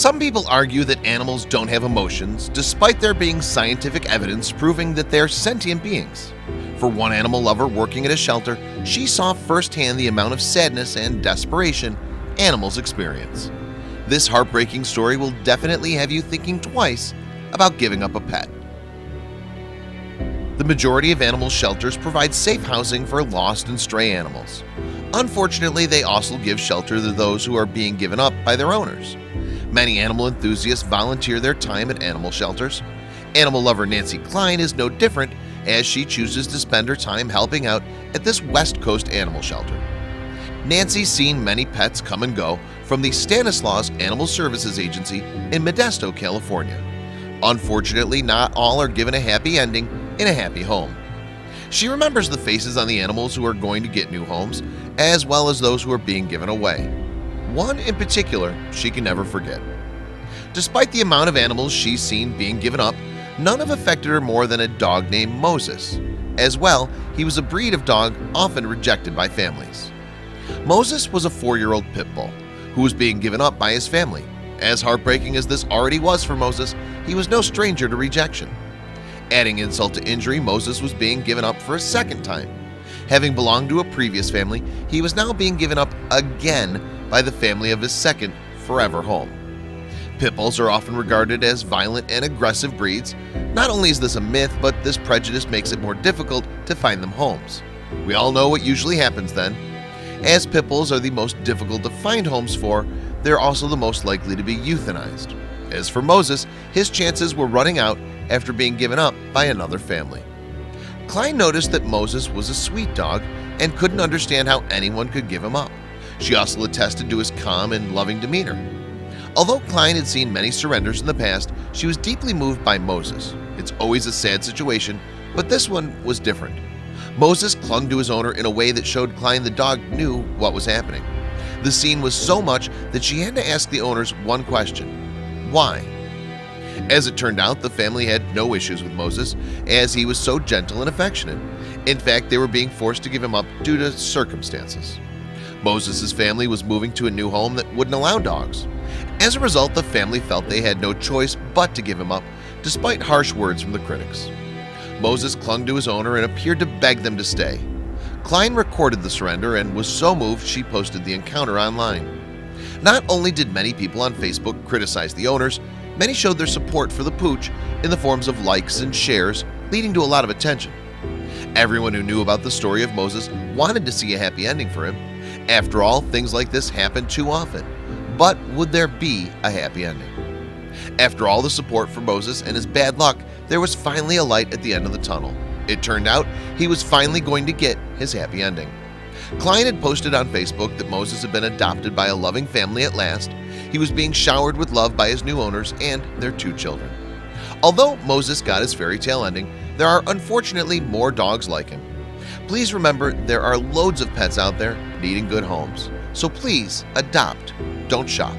Some people argue that animals don't have emotions, despite there being scientific evidence proving that they're sentient beings. For one animal lover working at a shelter, she saw firsthand the amount of sadness and desperation animals experience. This heartbreaking story will definitely have you thinking twice about giving up a pet. The majority of animal shelters provide safe housing for lost and stray animals. Unfortunately, they also give shelter to those who are being given up by their owners. Many animal enthusiasts volunteer their time at animal shelters. Animal lover Nancy Klein is no different, as she chooses to spend her time helping out at this West Coast animal shelter. Nancy's seen many pets come and go from the Stanislaus Animal Services Agency in Modesto, California. Unfortunately, not all are given a happy ending in a happy home. She remembers the faces on the animals who are going to get new homes, as well as those who are being given away. One in particular she can never forget. Despite the amount of animals she's seen being given up, none have affected her more than a dog named Moses. As well, he was a breed of dog often rejected by families. Moses was a 4-year-old pit bull who was being given up by his family. As heartbreaking as this already was for Moses, he was no stranger to rejection. Adding insult to injury, Moses was being given up for a second time. Having belonged to a previous family, he was now being given up again by the family of his second forever home. Pit bulls are often regarded as violent and aggressive breeds. Not only is this a myth, but this prejudice makes it more difficult to find them homes. We all know what usually happens then. As pit bulls are the most difficult to find homes for, they're also the most likely to be euthanized. As for Moses, his chances were running out after being given up by another family. Klein noticed that Moses was a sweet dog and couldn't understand how anyone could give him up. She also attested to his calm and loving demeanor. Although Klein had seen many surrenders in the past, she was deeply moved by Moses. It's always a sad situation, but this one was different. Moses clung to his owner in a way that showed Klein the dog knew what was happening. The scene was so much that she had to ask the owners one question: why? As it turned out, the family had no issues with Moses, as he was so gentle and affectionate. In fact, they were being forced to give him up due to circumstances. Moses' family was moving to a new home that wouldn't allow dogs. As a result, the family felt they had no choice but to give him up, despite harsh words from the critics. Moses clung to his owner and appeared to beg them to stay. Klein recorded the surrender and was so moved she posted the encounter online. Not only did many people on Facebook criticize the owners, many showed their support for the pooch in the forms of likes and shares, leading to a lot of attention. Everyone who knew about the story of Moses wanted to see a happy ending for him. After all, things like this happen too often. But would there be a happy ending? After all the support for Moses and his bad luck, there was finally a light at the end of the tunnel. It turned out he was finally going to get his happy ending. Klein had posted on Facebook that Moses had been adopted by a loving family at last. He was being showered with love by his new owners and their 2 children. Although Moses got his fairy tale ending, there are unfortunately more dogs like him. Please remember, there are loads of pets out there needing good homes. So please adopt, don't shop.